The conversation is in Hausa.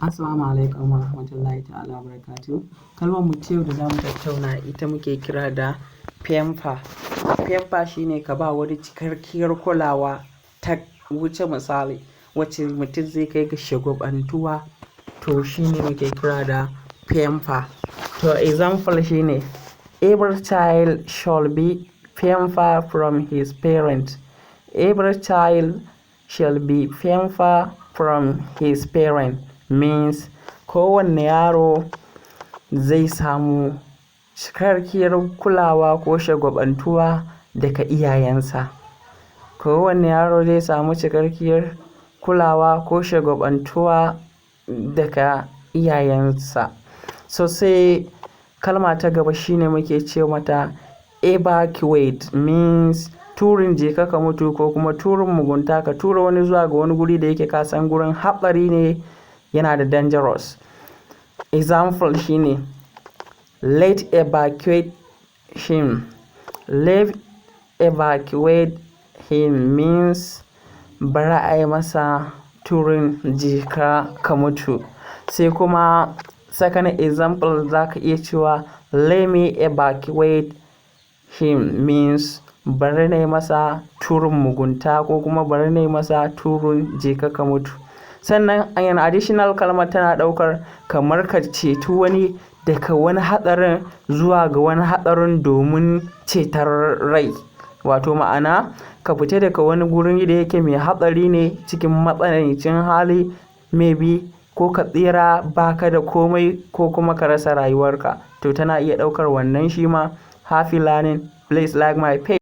Assalamu alaikum wa rahmatullahi ta'ala wa barakatuh. Kalmar mu ce da zamu tattauna ita muke kira da pamper. Pamper shine ka ba wani cikakkiyar kulawa ta wuce misali wacce mutum zai kai ga shagwabantuwa, to shine muke kira da pamper. To example shine every child should be pampered from his parents. Every child shall be pampered from his parents. Means kowanne yaro zai samu cikakkiyar kulawa ko shagwabantuwa daga iyayensa. Kowanne yaro zai samu cikakkiyar kulawa ko shagwabantuwa daga iyayensa. So sai kalma ta gaba shine muke ce mata evacuate, means turin je ka mutu ko kuma turin mugunta, ka tura wani zuwa ga wani guri da yake kasan gurin hatsari ne, yana da dangerous. Example shine let's evacuate him. Let's evacuate him means bari a yi masa turin je ka mutu. Sai kuma second example zaka iya cewa let me evacuate him means bari na yi masa turin mugunta ko kuma bari na yi masa turin je ka mutu. Sannan an additional kalmar tana ɗaukar kamar ka ceto wani daga wani hatsarin zuwa ga wani hatsarin domin cetar rai. Wato ma'ana ka fita daga wani gurin da yake mai hatsari ne cikin matsanancin hali, maybe ko ka tsira baka da komai ko kuma ka rasa rayuwarka. To tana iya ɗaukar wannan shi ma. Happy learning. Please like my page.